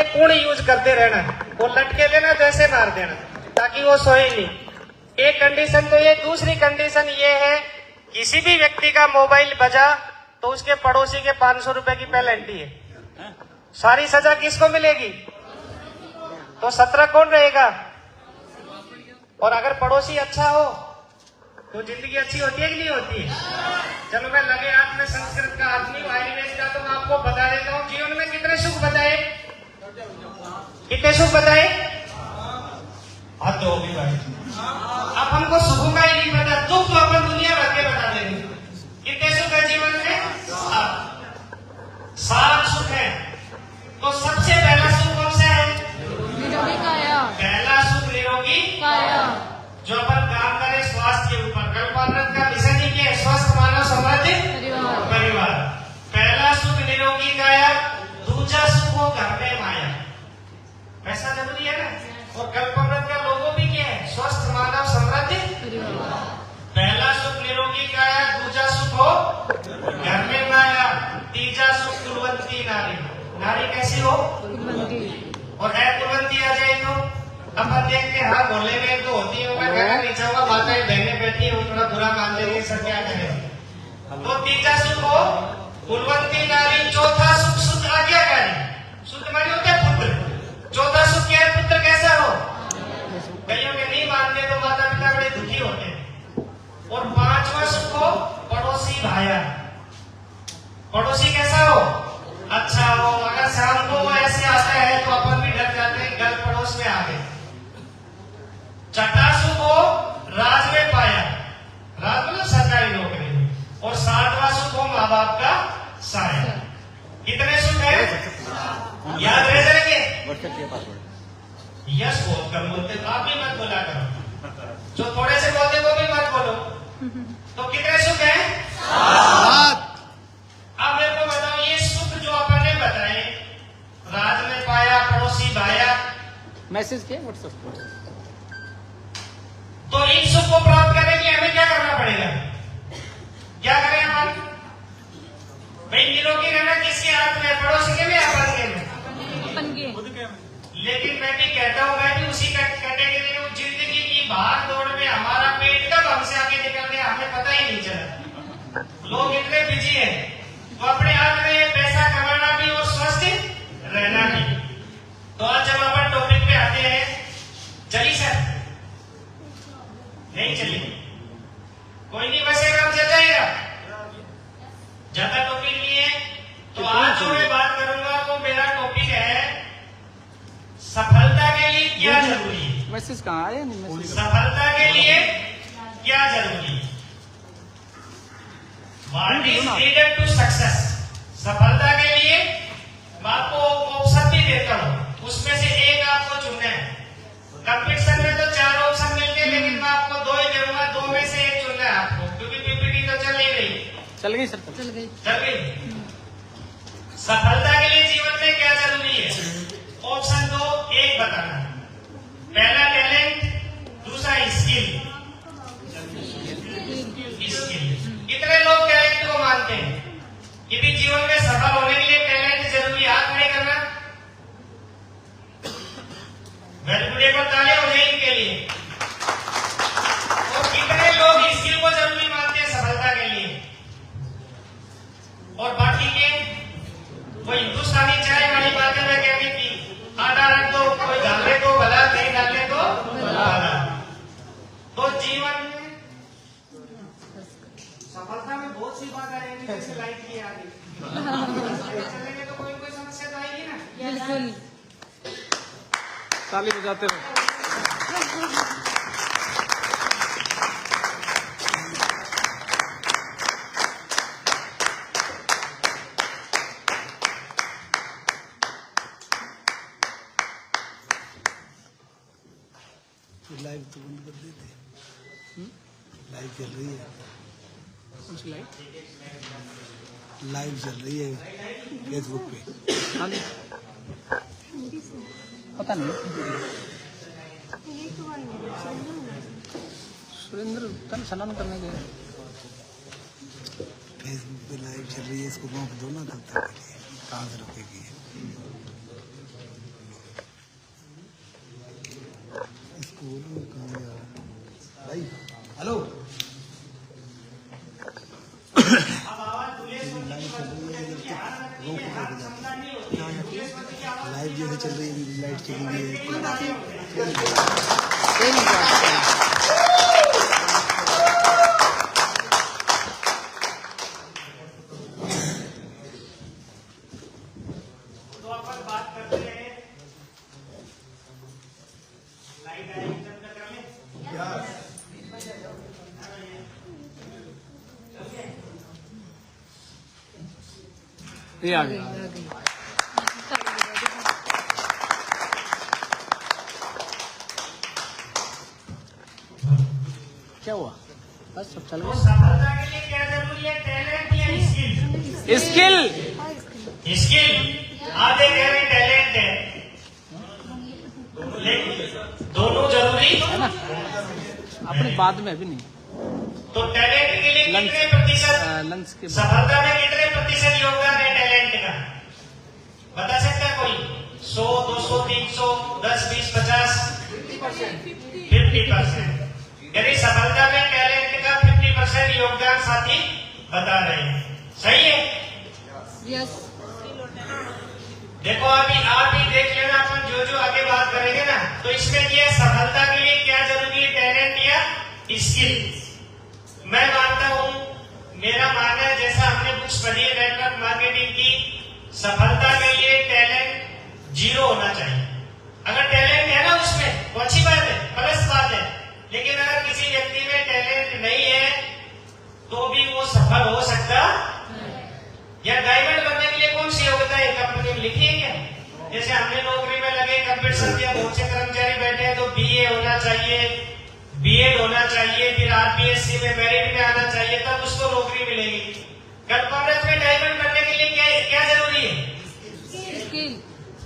पूर्ण यूज करते रहना, वो लटके लेना तो ऐसे मार देना ताकि वो सोए नहीं। एक कंडीशन तो ये, दूसरी कंडीशन ये है किसी भी व्यक्ति का मोबाइल बजा तो उसके पड़ोसी के 500 रुपए की पेनल्टी है। सारी सजा किसको मिलेगी? तो 17 कौन रहेगा? और अगर पड़ोसी अच्छा हो तो जिंदगी अच्छी होती है कि नहीं होती है? चलो मैं लगे हाथ में संस्कृत का आदमी आयुर्वेद का तो मैं आपको बता देता हूँ, जीवन में कितने सुख बताए, कितने सुख बताए? हद होगी भाई, अब हमको सुखों का ही नहीं पता, दुख तो अपन दुनिया भर के बता देंगे। कितने सुख है जीवन में? सात सुख है। तो सबसे पहला सुख कौन सा है? निरोगी काया। पहला सुख निरोगी काया, जो अपन काम करें स्वास्थ्य के ऊपर। कल्पनारत का मिशन ही क्या है? स्वस्थ मानव समृद्ध परिवार। पहला सुख निरोगी काया, दूसरा सुख हो घर में माया। पैसा जरूरी है ना, और कल्पनारत का लोगो भी क्या है? स्वस्थ मानव समृद्ध परिवार। पहला सुख निरोगी काया, दूसरा सुख हो घर में माया, तीसरा सुख कुलवंती नारी। नारी कैसी हो? और है कुलवंती आ जाए तो अपन देखते हैं, हाँ मोहल्ले में तो होती है, मैं घर नीचा हुआ माताएं बहनें बैठी है, वो थोड़ा बुरा मान लेंगे, सर क्या करें। तो तीसरा सुख हो कुलवंती नारी, चौथा सुख शुद्ध आज्ञाकारी। शुद्ध मानी होते हैं पुत्र। चौथा सुख क्या है? पुत्र कैसा हो? कईयों के नहीं मानते तो माता पिता बड़े दुखी होते हैं। और पांचवा सुख हो पड़ोसी भाया। पड़ोसी कैसा हो? अच्छा हो। अगर शाम को वो ऐसे आता है तो अपन भी डर जाते हैं, घर पड़ोस में आ गए। छठा सुख हो राज में पाया, राज मतलब सरकारी नौकरी। और सातवां सुख हो माँ बाप का साया। कितने सुख है? याद रह जाएंगे? यस बोल कर बोलते तो आप भी मत बोला करो, जो थोड़े से बोलते वो भी मत बोलो। तो कितने सुख है? अब मेरे को बताओ, ये सुख जो अपन ने बताए, राज में पाया, पड़ोसी भाया, मैसेज किया व्हाट्सएप। तो इन सुख को प्राप्त करने के लिए हमें क्या करना पड़ेगा? क्या करें अपन? भाई निरोगी रहना किसके हाथ में? पड़ोसी के में, अपन के में? लेकिन मैं भी कहता हूँ, मैं भी उसी कैटेगरी में। जिंदगी की भाग दौड़ में हमारा पेट कब हमसे आगे निकल गया हमें पता ही नहीं चला। लोग इतने बिजी हैं, तो अपने हाथ में ये पैसा कमाना भी और स्वस्थ रहना भी। तो आज जब अपन टॉपिक पे आते हैं, चली सर? नहीं चली? कोई नहीं बसेगा, हम चल जाएगा। ज्यादा टॉपिक नहीं है, तो आज जो मैं बात करूंगा वो मेरा टॉपिक है सफलता के लिए क्या जरूरी है। मैसेज कहाँ आया? नहीं, सफलता के लिए क्या जरूरी है? What is needed to success? सफलता के लिए मैं आपको ऑप्शन भी देता हूँ, उसमें से एक आपको चुनना है। कंपटीशन में तो 4 ऑप्शन मिलते हैं, लेकिन मैं आपको 2 ही दूंगा, 2 में से एक चुनना है आपको, क्योंकि पीपीटी तो चल नहीं रही। चल गई सर, चल गई। सफलता के लिए जीवन में क्या जरूरी है? ऑप्शन 2 एक बताना। पहला टैलेंट, दूसरा स्किल। कितने लोग टैलेंट को मानते हैं? यदि जीवन में सफल होने के लिए टैलेंट जरूरी, हाथ खड़े करना। वेलगुडे को तालियां हो जाए इनके लिए। और कितने लोग स्किल को जरूरी मानते हैं सफलता के लिए? और बाकी के वो हिंदुस्तानी चाय वाली बातें मैं कहती थी, आटा रख दो, कोई डालने को भला, नहीं डालने को भला। तो जीवन में सफलता में बहुत सी बात आएगी, जैसे लाइट की आगे चलेंगे तो कोई समस्या तो आएगी ना। बिल्कुल। ताली बजाते रहो। लाइव तो बंद कर देते। लाइव चल रही है, लाइव चल रही है फेसबुक पे। पता नहीं सुरेंद्र कल स्नान करने गए। फेसबुक पे लाइव चल रही है, इसको रोक दो ना तब तक के लिए। कहाँ से रोकेगी? बोलूँ कहाँ गया भाई। हेलो अब आवाज पुलिस लाइव जैसे चल रही है, लाइट चली गई है। तो अपन बात करते हैं लाइट आई जब तक कर ले ये आ गया। क्या हुआ? बस सब चल तो गया। सफलता के लिए क्या जरूरी है? टैलेंट या स्किल? स्किल स्किल आधे कह रहे टैलेंट है, लेकिन दोनों जरूरी है ना, अपने बाद में अभी नहीं। तो टैलेंट के लिए लंच कितने प्रतिशत, लंच के बाद सफलता में कितने प्रतिशत योगदान है टैलेंट का? बता सकता है कोई? 100, 200, 300, 10, 20, 50? 50%। यानी सफलता में टैलेंट का 50% योगदान साथी बता रहे हैं। सही है? यस। देखो अभी आप ही देख लेना, अपन जो जो आगे बात करेंगे ना, तो इसमें क्या सफलता के लिए क्या जरूरी है? टैलेंट या स्किल? मैं मानता हूं, मेरा मानना है, जैसा हमने बुक्स पढ़ी है नेटवर्क मार्केटिंग की, सफलता के लिए टैलेंट 0 होना चाहिए। अगर टैलेंट है ना उसमें तो अच्छी बात है, प्लस बात है, लेकिन अगर किसी व्यक्ति में टैलेंट नहीं है तो भी वो सफल हो सकता। या डायमंड बनने के लिए कौन सी योग्यता है कंपनी में लिखी है क्या? जैसे हमने नौकरी में लगे कंप्यूटर दिया, बहुत से कर्मचारी बैठे हैं तो बीए होना चाहिए, बीएड होना चाहिए, फिर आरपीएससी में मेरिट में आना चाहिए, तब उसको नौकरी मिलेगी। कॉर्पोरेट में डायमंड बनने के लिए क्या क्या जरूरी है? स्किल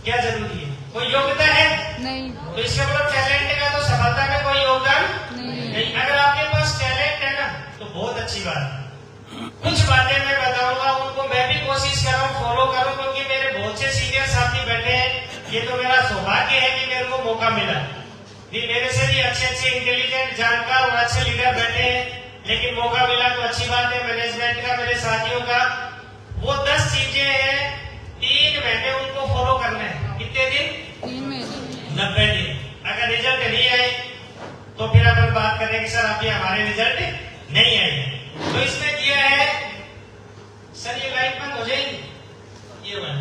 क्या जरूरी है? कोई योग्यता है? नहीं। तो इसका मतलब टैलेंट का तो सफलता में कोई योगदान नहीं। नहीं। अगर आपके पास टैलेंट है ना तो बहुत अच्छी बात है। कुछ बातें मैं बताऊंगा, उनको मैं भी कोशिश कर रहा हूँ फॉलो करूँ, क्योंकि मेरे बहुत से सीनियर साथी बैठे हैं। ये तो मेरा सौभाग्य है कि मेरे को मौका मिला। ये मेरे से भी अच्छे अच्छे इंटेलिजेंट जानकार और अच्छे लीडर बैठे हैं, लेकिन मौका मिला तो अच्छी बात है। मैनेजमेंट का, मेरे साथियों का, वो 10 चीजें हैं, 3 महीने उनको फॉलो करना है। कितने दिन? 3 महीने। 90 दिन। अगर रिजल्ट नहीं आए तो फिर अपन बात करें कि सर अभी हमारे रिजल्ट नहीं आए। तो इसमें दिया है सर, ये लाइट बंद हो जाएगी, ये बंद,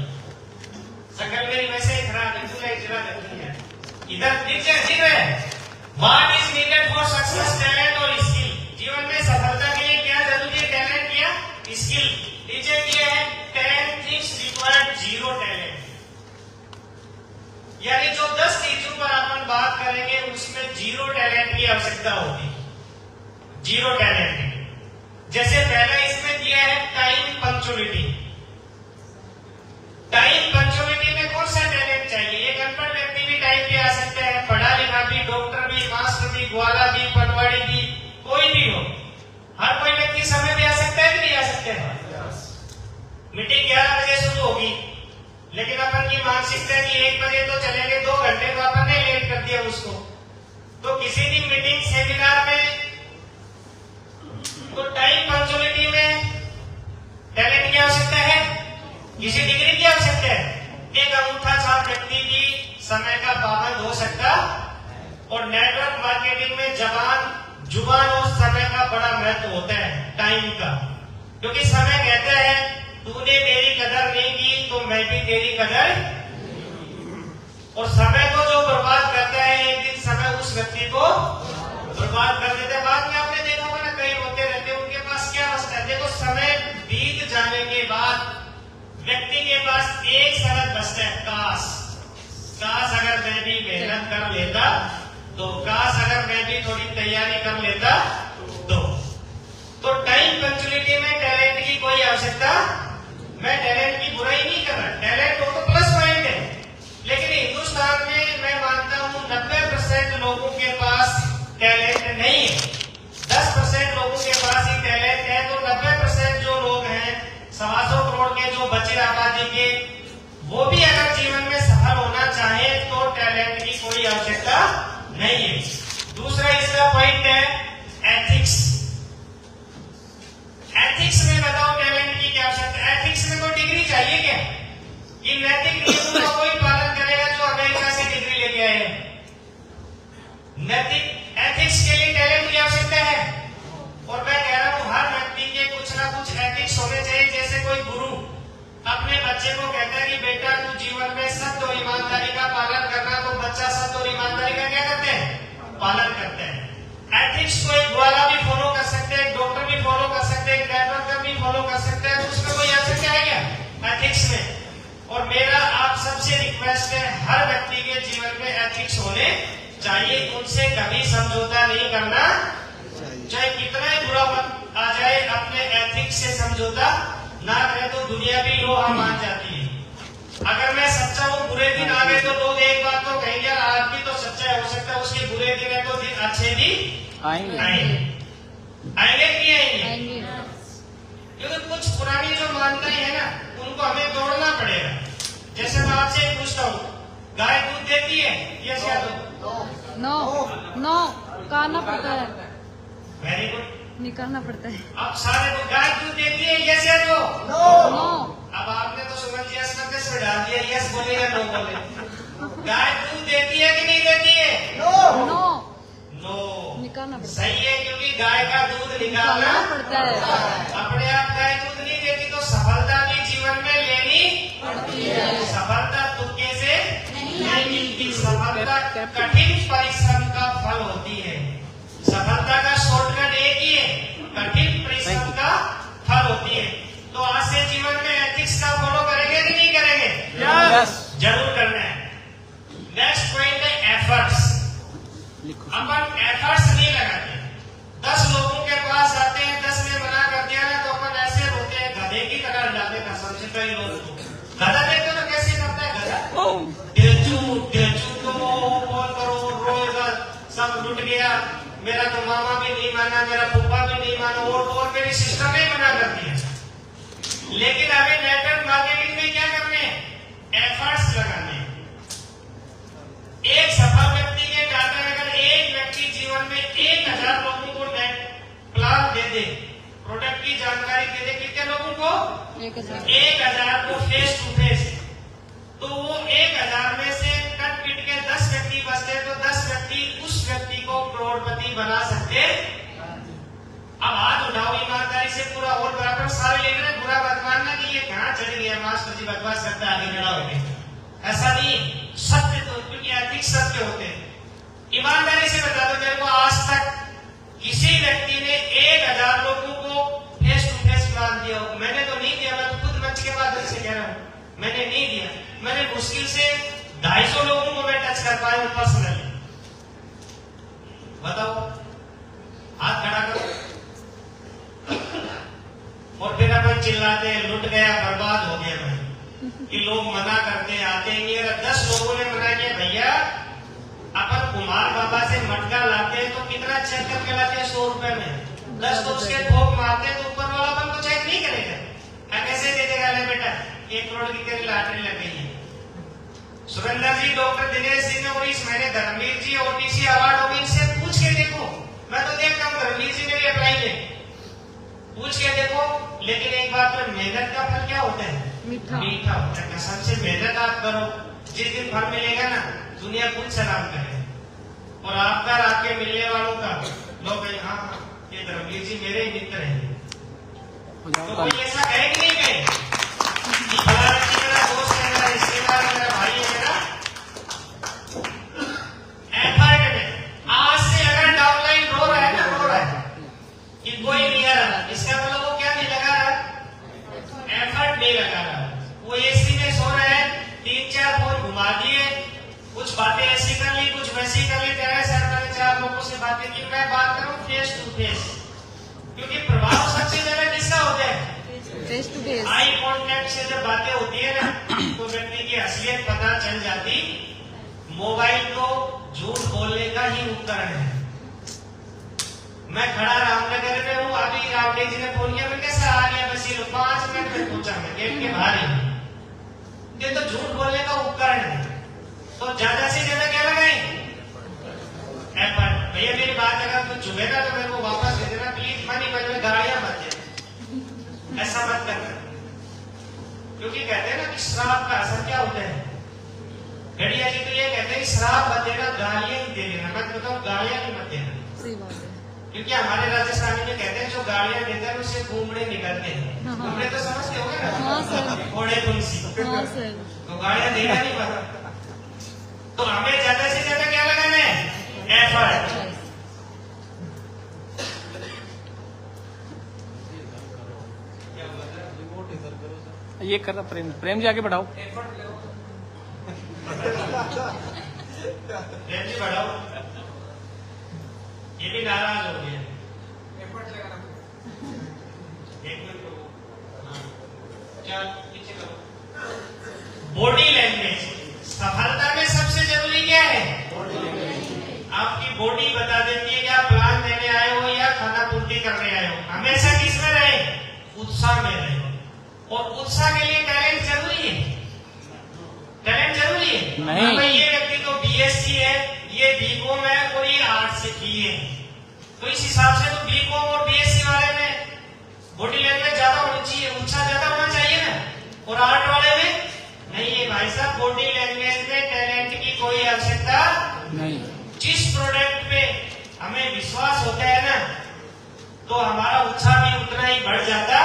शकल मेरी वैसे ही खराब है, तू लाइट जला देती है। इधर दिख रहा है, what is needed for success? Talent और स्किल। जीवन में सफलता के लिए क्या जरूरी है? टैलेंट या स्किल? नीचे दिया है 10 थिंग्स रिक्वायर्ड, 0 टैलेंट। यानी जो 10 चीजों पर अपन बात करेंगे उसमें 0 टैलेंट की आवश्यकता होगी। 0 टैलेंट। जैसे पहला इसमें दिया है टाइम पंक्चुअलिटी। टाइम पंक्चुअलिटी में कौन सा टैलेंट चाहिए? एक अनपढ़ व्यक्ति भी टाइम पे आ सकता है, पढ़ा लिखा भी, डॉक्टर भी, मास्टर भी, ग्वाला भी, पटवारी भी, कोई भी हो, हर कोई व्यक्ति समय पे आ सकता है कि नहीं आ सकता है? मीटिंग 11 बजे शुरू होगी, लेकिन अपन की मानसिकता है कि 1 बजे तो चलेंगे, 2 घंटे तो अपन ने लेट कर दिया उसको। तो किसी भी मीटिंग सेमिनार में तो टाइम पंक्चुअलिटी में टैलेंट की आवश्यकता है, किसी डिग्री की आवश्यकता है। एक अंगूठा छाप व्यक्ति भी समय का पाबंद हो सकता। और नेटवर्क मार्केटिंग में जुबान और समय का बड़ा महत्व होता है, टाइम का, क्योंकि समय कहता है तूने मेरी कदर नहीं की तो मैं भी तेरी कदर। और समय को जो बर्बाद करता है, एक दिन समय उस व्यक्ति को बर्बाद कर देता है। बाद में आपने देखा होगा ना, कई होते रहते हैं, उनके पास क्या बचता है? देखो, समय बीत जाने के बाद व्यक्ति के पास एक शब्द बचता है, काश। काश अगर मैं भी मेहनत कर लेता, तो काश अगर मैं भी थोड़ी तैयारी कर लेता तो टाइम पंक्चुअलिटी में टैलेंट की कोई आवश्यकता। मैं टैलेंट की बुराई नहीं कर रहा, टैलेंट हो तो प्लस पॉइंट है, लेकिन हिंदुस्तान में मैं मानता हूं 90% लोगों के पास टैलेंट नहीं है। 10% लोगों के पास ही टैलेंट है। तो 90% जो लोग हैं, 125 करोड़ के जो बचे आबादी के, वो भी अगर जीवन में सफल होना चाहे तो टैलेंट की कोई आवश्यकता नहीं है। दूसरा इसका पॉइंट है एथिक्स। एथिक्स में बताओ टैलेंट की क्या आवश्यकता है? एथिक्स में कोई डिग्री चाहिए क्या? कि नैतिक नियमों का कोई पालन करेगा जो अमेरिका से डिग्री लेके आए हैं? नैतिक एथिक्स के लिए टैलेंट की आवश्यकता है। और मैं कह रहा हूं हर व्यक्ति के कुछ ना कुछ एथिक्स होने चाहिए। जैसे कोई गुरु अपने बच्चे को कहता है कि बेटा तू जीवन में सत्य और ईमानदारी का पालन करना, तो बच्चा सत्य और ईमानदारी का क्या करते हैं? पालन करते हैं। एथिक्स को एक ग्वाला भी फॉलो कर सकते हैं, एक डॉक्टर भी फॉलो कर सकते हैं, एक नेटवर्कर भी फॉलो कर सकते हैं। तो उसमें कोई आवश्यकता है क्या एथिक्स में? और मेरा आप सबसे रिक्वेस्ट है, हर व्यक्ति के जीवन में एथिक्स होने चाहिए। उनसे कभी समझौता नहीं करना, चाहे कितना ही बुरा वक्त आ जाए, अपने एथिक्स से समझौता ना करें तो दुनिया भी लोहा मान जाती है। अगर मैं सच्चा हूँ, बुरे दिन आ गए तो लोग एक बात तो कहेंगे, आपकी तो सच्चा हो सकता है, उसके बुरे दिन है तो दिन अच्छे भी आएंगे आएंगे कि नहीं आएंगे? क्योंकि कुछ पुरानी जो मान्यताएं है ना, उनको हमें तोड़ना पड़ेगा। जैसे मैं आपसे पूछता हूँ, गाय दूध देती है? यस या नो? नो कहना पड़ता है, वेरी गुड, निकालना पड़ता है। अब सारे को गाय दूध देती है? यस या नो? नो। अब आपने तो सुमन जी करके से डाल दिया, यस बोले या नो बोले। गाय दूध देती है कि नहीं देती है? नो नो निकालना पड़ता सही है, क्योंकि गाय का दूध निकालना पड़ता है। अपने आप गाय दूध नहीं देती, तो सफलता भी जीवन में लेनी पड़ती है। सफलता तुक्के से नहीं मिलती। सफलता कठिन परिश्रम का फल होती है। सफलता का शॉर्टकट एक ही है, कठिन परिश्रम का फल होती है। तो आज से जीवन में एथिक्स का फॉलो करेंगे कि नहीं करेंगे? यस जरूर करना है। नेक्स्ट पॉइंट है एफर्ट्स। लिखो। अपन एफर्ट्स नहीं लगाते। 10 लोगों के पास आते हैं, 10 ने मना कर दिया ना, तो अपन ऐसे रोते हैं, गधे की तरह डालते कसम से। कई लोग गधा देखते तो कैसे करता है गधा? दिलचू तो बोल करो, रोएगा, सब लुट गया, मेरा तो मामा भी नहीं माना, मेरा फूफा भी नहीं माना, और मेरी सिस्टर ने मना कर दिया। लेकिन हमें नेटवर्क मार्केटिंग में क्या करने हैं? एफर्ट्स लगाने हैं। एक सफल व्यक्ति के डाटा, अगर एक व्यक्ति जीवन में 1000 लोगों को नेट प्लान दे दे, प्रोडक्ट की जानकारी दे दे, कितने लोगों को? 1000 को फेस टू फेस, तो वो 1000 में से कट पिट के 10 व्यक्ति बचते, तो 10 व्यक्ति उस व्यक्ति को करोड़पति बना सकते। अब हाथ उठाओ ईमानदारी से, पूरा और बराबर सारे ले रहे, बुरा मत मानना कि ये कहाँ चढ़ गया, मास्टर जी बकवास करता है, आगे खड़ा होके। ऐसा नहीं, सत्य तो, क्योंकि एथिक्स सत्य होते हैं। ईमानदारी से बता दो, मेरे को आज तक किसी व्यक्ति ने 1000 लोगों को फेस टू फेस प्लान दिया हो? मैंने तो नहीं दिया, मैं खुद मंच के बाद से कह रहा हूँ, मैंने नहीं दिया। मैंने मुश्किल से 250 लोगों को मैं टच कर पाया हूँ पर्सनली। बताओ, हाथ खड़ा करो। और फिर अपन चिल्लाते हैं, लुट गया, बर्बाद हो गया भाई, कि लोग मना करते आते ही नहीं। अगर 10 लोगों ने मना किया, भैया अपन कुमार बाबा से मटका लाते हैं तो कितना चेक करके लाते हैं? 100 रुपए में। 10 तो उसके थोक मारते हैं, तो ऊपर वाला अपन को चेक नहीं करेगा। कैसे दे देगा? ले बेटा 1 करोड़ की तेरी लॉटरी लग गई है। सुरेंद्र जी, डॉक्टर दिनेश जी ने, और इस महीने धर्मवीर जी ओटीसी अवार्ड होगी, इनसे पूछ के देखो। मैं तो देखता हूँ धर्मवीर जी ने भी अप्लाई किया, पूछ के देखो। लेकिन एक बात तो, मेहनत का फल क्या होता है? मीठा होता है। कसम से मेहनत आप करो, जिस दिन फल मिलेगा ना, दुनिया खुद सलाम करे। और आपका, आपके मिलने वालों का, लोग हाँ ये धर्मवीर जी मेरे ही मित्र हैं। तो कोई ऐसा कहे कि नहीं कहे? फलाना जी मेरा दोस्त है, मेरा रिश्तेदार है, मेरा भाई है, मेरा एफर्ट में। आज से अगर डाउनलाइन रो रहा है ना, रो रहा है कि कोई नहीं आ रहा, इसका मतलब वो क्या नहीं लगा रहा? एफर्ट नहीं लगा रहा। वो एसी में सो रहा है, 3-4 फोन घुमा दिए, कुछ बातें ऐसी कर ली, कुछ वैसी कर ली, तेरे सर मैंने 4 लोगों से बातें की। मैं बात करूं फेस टू फेस, क्योंकि प्रभाव सबसे ज्यादा किसका होता है? Face to face. Eye contact से जब बातें होती है ना, तो व्यक्ति की असलियत पता चल जाती। मोबाइल तो झूठ बोलने का ही उपकरण है। मैं खड़ा रामनगर में हूँ, अभी रावटे जी ने फोन किया, मैं कैसा आ गया? बस 5 मिनट में पूछा, मैं गेट के बाहर ही। ये तो झूठ बोलने का उपकरण है। तो ज्यादा से ज्यादा क्या लगाएं? एफर्ट। भैया मेरी बात अगर कुछ चुभेगा तो मेरे को वापस दे देना प्लीज, मनी में गाड़ियां मत दे, ऐसा मत करना। क्योंकि कहते हैं ना कि श्राप का असर क्या होता है। गड़िया जी तो ये कहते हैं श्राप मत देना, गालियां ही दे देना। मैं बताऊँ गालियां ही मत देना, सही बात है। क्योंकि हमारे राजस्थानी में कहते हैं जो गालियां देते हैं उससे घूमड़े निकलते हैं। हाँ। घूमड़े तो समझते होंगे ना, हाँ सर, घोड़े तुलसी, हाँ सर। तो गालियां देना नहीं पता। तो हमें ज्यादा से ज्यादा क्या लगाना है, एफर्ट। ये कर रहा प्रेम, प्रेम जी आगे बढ़ाओ। प्रेम जी बढ़ाओ, ये भी नाराज हो गया। एक मिनट रुको। हाँ। क्या पीछे करो। बॉडी लैंग्वेज सफलता में सबसे जरूरी क्या है, आपकी बॉडी बता देती है कि आप प्लान देने आए हो या खाना पूर्ति करने आए हो। हमेशा किस में रहे, उत्साह में रहे। और उत्साह के लिए टैलेंट जरूरी है, टैलेंट जरूरी है नहीं। भाई ये व्यक्ति तो बीएससी है, ये बीकॉम है और ये आर्ट्स से किए, तो इस हिसाब से तो बीकॉम और बीएससी वाले में बॉडी लैंग्वेज ज्यादा होनी चाहिए, उत्साह ज्यादा होना चाहिए ना। और आर्ट वाले में नहीं है भाई साहब, बॉडी लैंग्वेज में टैलेंट की कोई आवश्यकता नहीं। जिस प्रोडक्ट पे हमें विश्वास होता है ना, तो हमारा उत्साह भी उतना ही बढ़ जाता।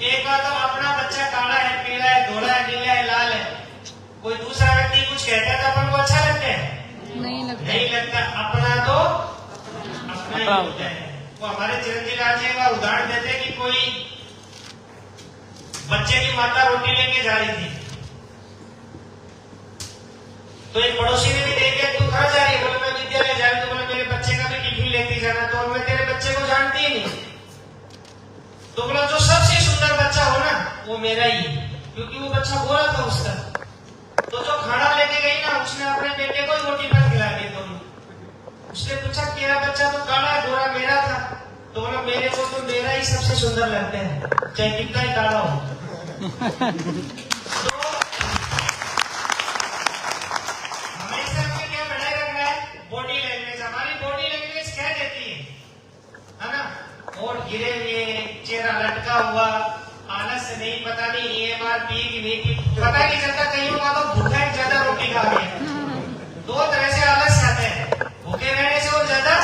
एक बार तो अपना बच्चा काला है, पीला है, धोला है, नीला है, लाल है, कोई दूसरा व्यक्ति कुछ कहता है तो अपन को अच्छा लगता है, नहीं लगता, नहीं लगता। अपना तो अपना ही होता है। वो हमारे चिरंजीवी लाल जी का उदाहरण देते हैं कि कोई बच्चे की माता रोटी लेके जा रही थी, तो एक पड़ोसी ने भी देख लिया, तू कहाँ जा रही है, बोले मैं विद्यालय जा रही हूँ। तो बोले मेरे बच्चे का भी टिफिन लेती जाना, तो मैं तेरे बच्चे को जानती ही नहीं। तो बोला जो सबसे सुंदर बच्चा हो ना वो मेरा ही, क्योंकि वो बच्चा गोरा था उसका। तो जो खाना लेके गई ना, उसने अपने बेटे को रोटी पर खिला दी दोनों। उसने पूछा तेरा बच्चा तो काला है, गोरा मेरा था। तो बोला मेरे को तो मेरा ही सबसे सुंदर लगता है, चाहे कितना ही काला हो। तो हमेशा हमें क्या बनाए रखना है, बॉडी लैंग्वेज। हमारी बॉडी लैंग्वेज क्या देती है ना, और गिरे हुए, चेहरा लटका हुआ, आलस से नहीं, पता नहीं EMR पी की नहीं की, पता नहीं चलता। कईयों का तो भूखा ही ज्यादा रोटी खा गया। दो तरह से आलस आते हैं, भूखे रहने से और ज्यादा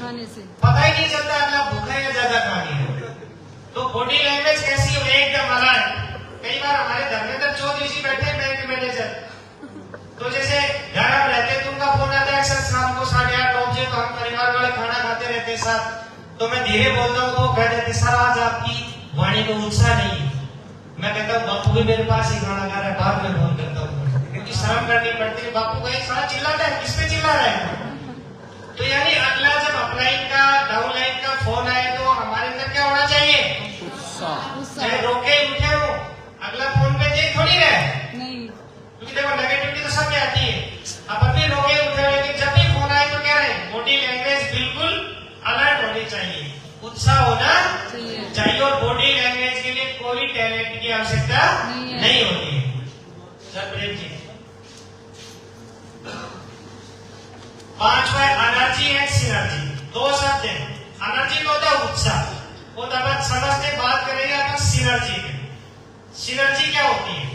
खाने से। पता ही नहीं चलता अगला भूखा है या ज्यादा खा गया। तो बॉडी लैंग्वेज कैसी हो, एकदम अलग। कई बार हमारे धर्मेंद्र चौधरी जी बैठे बैंक मैनेजर, तो जैसे घर हम रहते तो उनका फोन आता है अक्सर शाम को 8:30-9 बजे, तो हम परिवार वाले खाना खाते रहते साथ। तो मैं धीरे बोलता हूँ तो कह देते सर आज आपकी वाणी को उत्साह नहीं। मैं कहता हूँ बापू भी मेरे पास ही खाना खा रहा है, बाद में फोन करता हूँ, क्योंकि शर्म करनी पड़ती है। बापू का सारा चिल्लाता है, किस पे चिल्ला रहा है। तो यानी अगला जब अपलाइन का डाउनलाइन का फोन आए तो हमारे अंदर क्या होना चाहिए, चाहे रोके उठे हो, अगला फोन पे देख थोड़ी रहे, नहीं, क्योंकि देखो नेगेटिविटी तो सब में आती है। अपन भी रोके उठे, लेकिन जब भी फोन आए तो क्या रहे, बॉडी लैंग्वेज बिल्कुल अलर्ट होनी चाहिए, उत्साह होना चाहिए। और बॉडी लैंग्वेज के लिए कोई टैलेंट की आवश्यकता नहीं होती है। सर प्रेम जी, 5वां एनर्जी एंड सिनर्जी, दो शब्द हैं। एनर्जी का होता है उत्साह, वो तो अब समझते बात करेंगे अपन सिनर्जी में। सिनर्जी क्या होती है,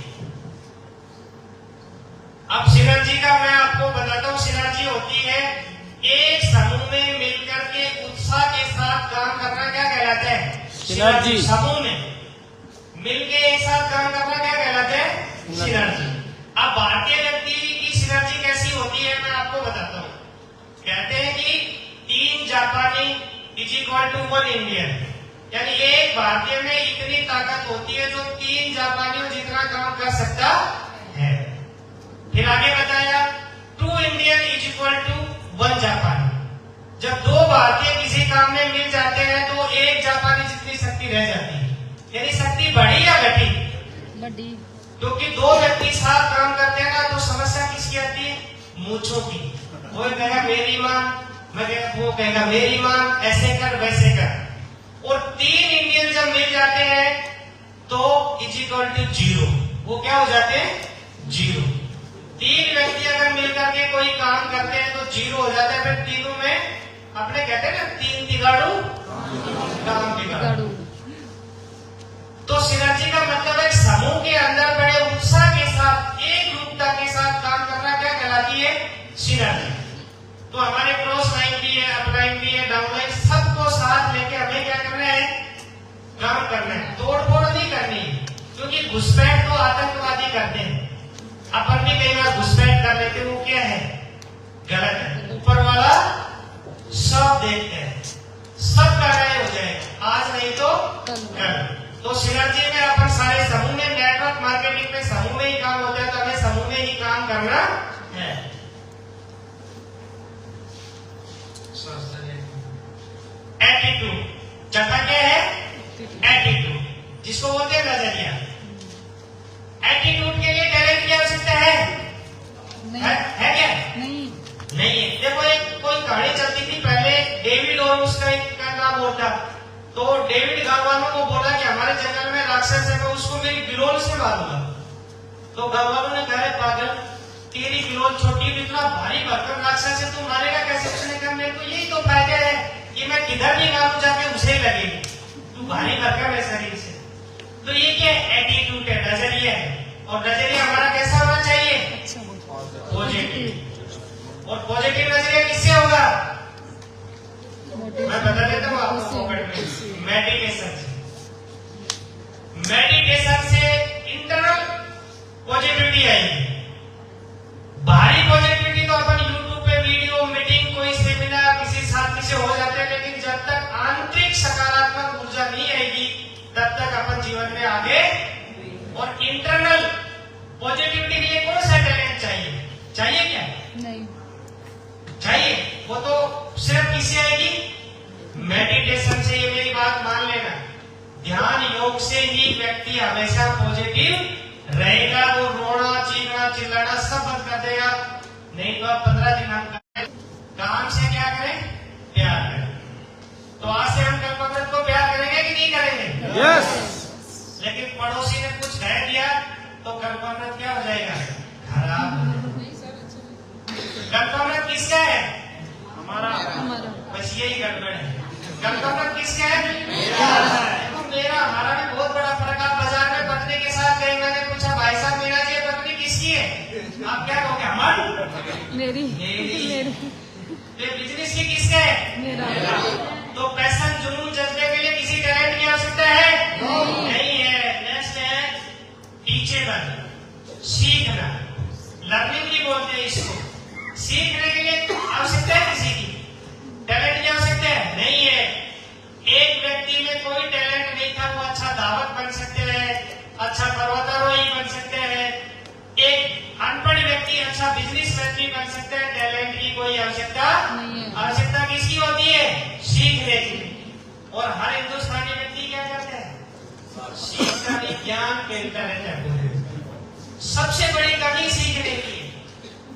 अब सिनर्जी का मैं आपको बताता हूँ। सिनर्जी होती है एक समूह में मिलकर के उत्साह के साथ काम करना, क्या कहलाता है, सिनर्जी। समूह में मिलके एक साथ काम करना क्या कहलाता है, सिनर्जी। अब भारतीय व्यक्ति की सिनर्जी कैसी होती है मैं आपको बताता हूँ। कहते हैं कि 3 जापानी =1 इंडियन, यानी एक भारतीय में इतनी ताकत होती है जो 3 जापानियों जितना काम कर सकता है। फिर आगे बताया 2 इंडियन =1 जापानी। जब 2 भारतीय किसी काम में मिल जाते हैं तो 1 जापानी जितनी शक्ति रह जाती है। यानी शक्ति बढ़ी या घटी, बड़ी। क्योंकि 2 व्यक्ति साथ काम करते हैं ना, तो समस्या किसकी आती है, मूंछों की। वो कहेगा मेरी मां, वो कहेगा मेरी मां, ऐसे कर वैसे कर। और 3 इंडियन जब मिल जाते हैं तो =0, वो क्या हो जाते हैं, 0। तीन व्यक्ति अगर मिलकर के कोई काम करते हैं तो 0 हो जाता है। फिर तीनों में अपने कहते हैं ना 3 तिगाड़ू काम बिगाड़ू। गाड़ू तो सिनर्जी का मतलब है समूह के अंदर बड़े उत्साह के साथ एक रूपता के साथ काम करना क्या कहलाती है? सिनर्जी। तो हमारे क्रॉस लाइन भी है, अपलाइन भी है, डाउनलाइन, सबको साथ लेके हमें क्या करना है? काम करना है। तोड़ फोड़ नहीं करनी, क्योंकि घुसपैठ तो आतंकवादी करते हैं। अपन भी कई बार घुसपैठ कर लेते हैं, वो क्या है? गलत है। ऊपर वाला सब देखते हैं, सब का न्याय हो जाएगा, आज नहीं तो कल। तो सिनर्जी में अपन सारे समूह में, नेटवर्क मार्केटिंग में समूह में ही काम होता है, तो हमें समूह में ही काम करना है। एटीट्यूड, चौथा क्या है? एटीट्यूड, जिसको बोलते हैं नजरिया। एटीट्यूड के लिए टैलेंट की आवश्यकता है? नहीं है क्या? नहीं नहीं है। देखो एक कोई कहानी चलती थी पहले, डेविड और उसका एक का नाम होता। तो डेविड घर वालों को बोला कि हमारे जंगल में राक्षस है, मैं उसको मेरी गिलोल से मारूंगा। तो घर वालों ने कहा पागल, तेरी गिलोल छोटी भी इतना भारी भरकम राक्षस है, तू मारेगा कैसे? उसने कहा मेरे को यही तो फायदा है कि मैं किधर भी मारूं जाके उसे ही लगेगी, तू भारी भरकम है शरीर से। तो ये क्या एटीट्यूड है? नजरिया है। और नजरिया हमारा कैसा होना चाहिए? पॉजिटिव। और पॉजिटिव नजरिया किससे होगा? मैं बता देता हूँ आपको पॉकेट में, मेडिटेशन से। मेडिटेशन से इंटरनल पॉजिटिविटी आएगी। बाहरी पॉजिटिविटी तो अपन यूट्यूब पे वीडियो, मीटिंग, कोई सेमिनार किसी साथी से हो जाते हैं, लेकिन जब तक आंतरिक सकारात्मक ऊर्जा नहीं आएगी तब तक अपन जीवन में आगे। और इंटरनल पॉजिटिविटी के लिए कौन सा टैलेंट चाहिए? चाहिए क्या? नहीं चाहिए। वो तो सिर्फ किससे आएगी? मेडिटेशन से। ये मेरी बात मान लेना, ध्यान योग से ही व्यक्ति हमेशा पॉजिटिव रहेगा। वो रोना, चीखना, चिल्लाना सब बंद कर देगा। नहीं तो आप 15 दिन हम करें, काम से क्या करें? प्यार करें। तो आज से हम कल्पवृत को प्यार करेंगे कि नहीं करेंगे? यस। लेकिन पड़ोसी ने कुछ कह दिया तो कल्पवृत क्या हो जाएगा? खराब। कल्पवृत किसका है? हमारा। हमारा बस यही गड़बड़ है। कल्पवृत किसका है? मेरा है। तो मेरा हमारा भी बहुत बड़ा फर्क। आप बाजार में पत्नी के साथ गए, मैंने पूछा भाई साहब मेरा जी पत्नी किसकी है? आप क्या कहोगे? हमारी। मेरी मेरी। तो बिजनेस की किसका है? मेरा। तो पैशन, जुनून, जज्बे के लिए किसी टैलेंट की आवश्यकता है? नहीं है। नेक्स्ट है टीचेबल, सीखना। लर्निंग भी बोलते हैं इसको। सीखने के लिए आवश्यकता है किसी की? टैलेंट की आवश्यकता है? नहीं है। एक व्यक्ति में कोई टैलेंट नहीं था, वो अच्छा धावक बन सकते हैं, अच्छा पर्वतारोही बन सकते हैं। एक अनपढ़ व्यक्ति अच्छा बिजनेसमैन भी बन सकता है। टैलेंट की कोई आवश्यकता नहीं है। आवश्यकता किसकी होती है? सीखने की। और हर हिंदुस्तानी व्यक्ति क्या करता है? सीखता नहीं, ज्ञान फैलता रहता है। सबसे बड़ी कमी सीखने की है।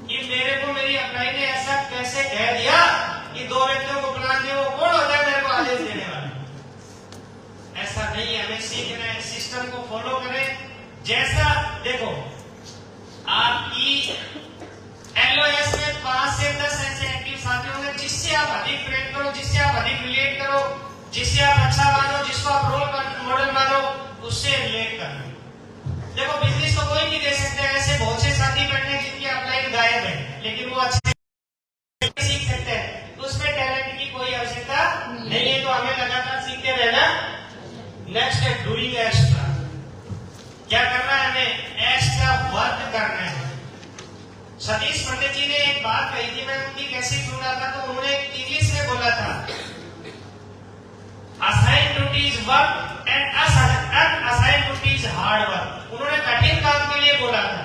कि मेरे को मेरी अपनाई ने ऐसा कैसे कह दिया कि 2 व्यक्तियों को बुला दिया, वो कौन होता है मेरे को आदेश देने वाला? ऐसा नहीं है। हमें सीखना है, सिस्टम को फॉलो करें। जैसा देखो, आपकी LOS में 5 से 10 ऐसे एक्टिव साथी होंगे जिससे आप अधिक ट्रेड करो, जिससे आप अधिक रिलेट करो, जिससे आप अच्छा मानो, जिसको आप रोल मॉडल मानो, उससे रिलेट करो। देखो बिजनेस तो कोई नहीं दे सकते, ऐसे बहुत से साथी बैठे हैं जिनकी अपलाइन गायब है, लेकिन वो अच्छे सीख सकते हैं। तो उसमें टैलेंट की कोई आवश्यकता नहीं है। तो हमें लगातार सीखते रहना। नेक्स्ट है डूइंग एक्स्ट्रा। क्या करना है? हमें एक्स्ट्रा वर्क करना है। सतीश पंडित जी ने एक बात कही थी, मैं उनकी कैसे सुन रहा था, तो उन्होंने इंग्लिश में बोला था, assign duties work and unassign duties hard work. उन्होंने कठिन काम के लिए बोला था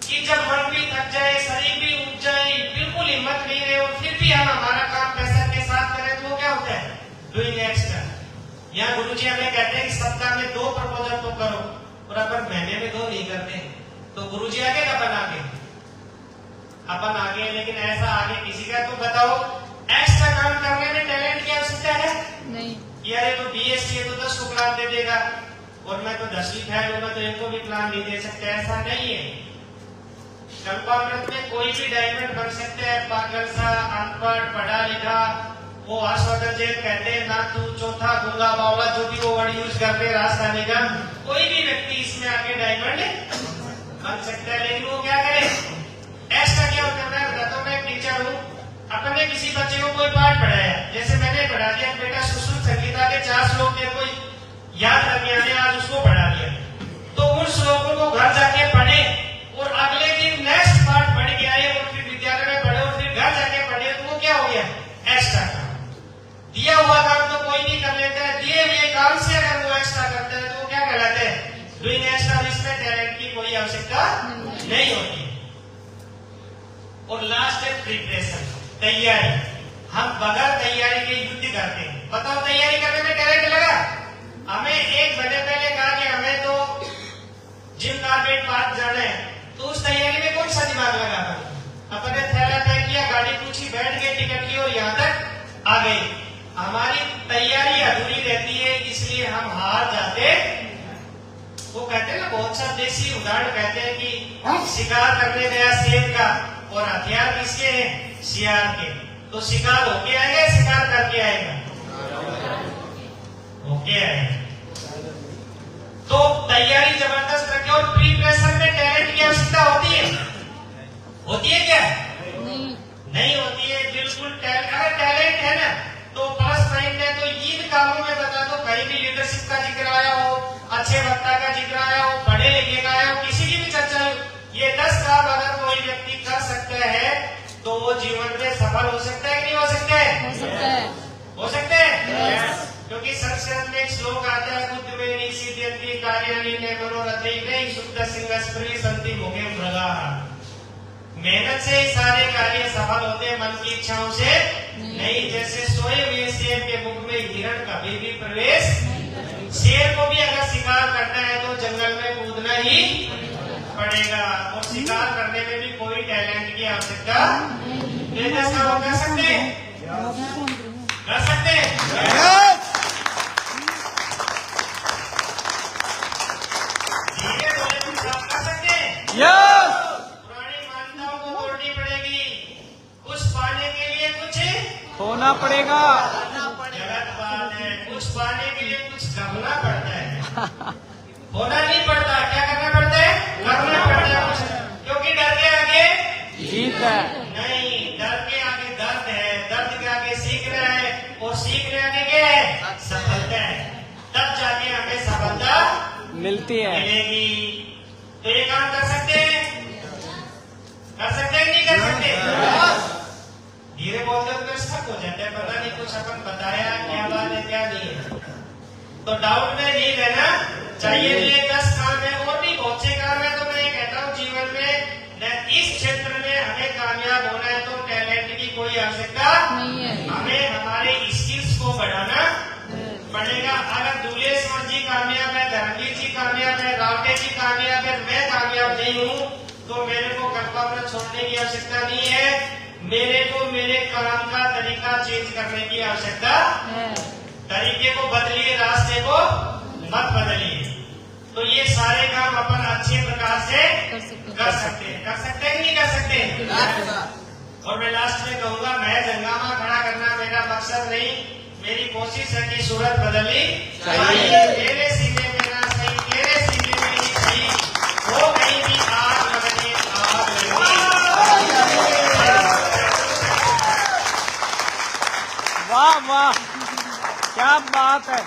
कि जब मन भी थक जाए, शरीर भी उब जाए, बिल्कुल हिम्मत नहीं रहे और फिर भी हम हमारा काम पैशन के साथ करें, तो क्या होता है? Doing extra. यहाँ गुरुजी हमें कहते हैं कि सप्ताह में 2 प्रपोजल तो करो, और अपन महीने में 2 नहीं करते, तो गुरुजी आगे अपन आगे, अपन आगे। लेकिन ऐसा आगे किसी का तो बताओ, एक्स्ट्रा काम करने में टैलेंट की आवश्यकता है? नहीं। यार तो BSc है तो 10 को प्लान दे देगा, और मैं तो 10वीं फेल होगा तो 1 को भी प्लान नहीं दे सकते। ऐसा नहीं है। कल्पामृत में कोई भी डायमंड बन सकते हैं, पागल सा, अनपढ़, पढ़ा लिखा, वो आस्वादन जैन कहते हैं ना, तू चौथा, गूंगा, बावला, जो भी वो वर्ड यूज करते हैं राजस्थानी का, कोई भी व्यक्ति इसमें आके डायमंड बन सकता है। लेकिन वो क्या करे, ऐसा क्या करना है बताता हूँ। मैं एक टीचर हूँ, अपने किसी बच्चे को कोई पाठ पढ़ाया, जैसे मैंने पढ़ा दिया बेटा सुश्रुत संगीता के 4 श्लोक तेरे को याद रखने आने, आज उसको पढ़ा दिया, तो उन श्लोकों को घर जाके पढ़े और अगले दिन नेक्स्ट पाठ पढ़ के आए और फिर विद्यालय में पढ़े और फिर घर जाके पढ़े, तो वो क्या हो गया, एक्स्ट्रा काम। दिया हुआ काम तो कोई नहीं कर लेता है, दिए हुए काम से अगर वो एक्स्ट्रा करता है तो वो क्या कहलाते हैं, डूइंग एक्स्ट्रा। इसमें टैलेंट की कोई आवश्यकता नहीं होती। और लास्ट है प्रिपरेशन, तैयारी। हम बगैर तैयारी के युद्ध करते हैं। बताओ तैयारी करने में टैलेंट लगा? हमें 1 महीने पहले कहा कि हमें तो जिम कार्पेट पार्क जाना है, तो उस तैयारी में कौन सा दिमाग लगा था? अपने थैला पैक किया, गाड़ी पूछी, बैठ गए, टिकट की और यहाँ तक आ गए। हमारी तैयारी अधूरी रहती है, इसलिए हम हार जाते। वो कहते हैं ना, बहुत सा देसी उदाहरण कहते हैं कि शिकार करने गया शेर का और हथियार किसके हैं, सियार के। तो शिकार होके आएगा, शिकार करके आएगा, होके आएगा। तो तैयारी जबरदस्त रखे। और प्रिपरेशन में टैलेंट की आवश्यकता होती है, होती है क्या? नहीं होती है, बिल्कुल। अगर टैलेंट है ना तो प्लस पॉइंट है। तो इन कामों में बता दो, कहीं भी लीडरशिप का जिक्र आया हो, अच्छे वक्ता का जिक्र आया हो, पढ़े लिखे का आया हो, किसी की भी चर्चा हो, ये 10 काम अगर कोई व्यक्ति कर सकता है तो वो जीवन में सफल हो सकता है कि नहीं हो सकता है? हो सकता है। क्योंकि संस्कृत में एक श्लोक आता है, बुद्ध में निषिध्यन्ति कार्याणि न मनोरथै नहीं शुद्ध सिंह स्प्री संति मुखे मृगा। मेहनत से ही सारे कार्य सफल होते हैं, मन की इच्छाओं से नहीं। जैसे सोए हुए शेर के मुख में हिरण कभी भी प्रवेश। शेर को भी अगर शिकार करना है तो जंगल में कूदना ही पड़ेगा। और शिकार करने में भी कोई टैलेंट की आवश्यकता नहीं। कर सकते हैं, कर सकते हैं। पुरानी मान्यताओं को तोड़नी पड़ेगी, कुछ पाने के लिए कुछ खोना पड़ेगा। गलत बात है, कुछ पाने के लिए कुछ करना पड़ता है, होना नहीं पड़ता। क्या करना पड़ता है? करना पड़ता है। क्योंकि डर के आगे जीत है नहीं, डर के आगे दर्द है, दर्द के आगे सीखना है, और सीखने आगे क्या है? सफलता है। तब जाके हमें सफलता मिलती है। मिलेगी। तो ये काम कर सकते हैं, कर सकते हैं नहीं कर सकते? धीरे बोलते हो स्टक हो जाता है, पता नहीं कुछ अपन बताया क्या बात है क्या नहीं है। तो डाउट में नहीं रहना चाहिए। ये 10 काम है, और भी बहुत से काम है। तो मैं ये कहता हूँ जीवन में इस क्षेत्र में हमें कामयाब होना है तो टैलेंट की कोई आवश्यकता नहीं है। हमें हमारे स्किल्स को बढ़ाना पड़ेगा। अगर दुलेश्वर जी कामयाब है, धर्मवीर जी कामयाब है, रावटे जी कामयाब है, मैं कामयाब नहीं हूँ, तो मेरे को कल्पामृत छोड़ने की आवश्यकता नहीं है। मेरे को मेरे काम का तरीका चेंज करने की आवश्यकता है। तरीके को बदलिए, रास्ते को मत बदलिए। तो ये सारे काम अपन अच्छे प्रकार से कर सकते हैं। कर सकते हैं नहीं कर सकते? और मैं लास्ट में कहूंगा, महज हंगामा खड़ा करना मेरा मकसद नहीं। मेरी कोशिश है कि सूरत बदलनी चाहिए। मेरे सीने में ना सही, मेरे सीने में ही सही, वो कहीं भी आग लगने आग लगनी। वाह वाह, क्या बात है।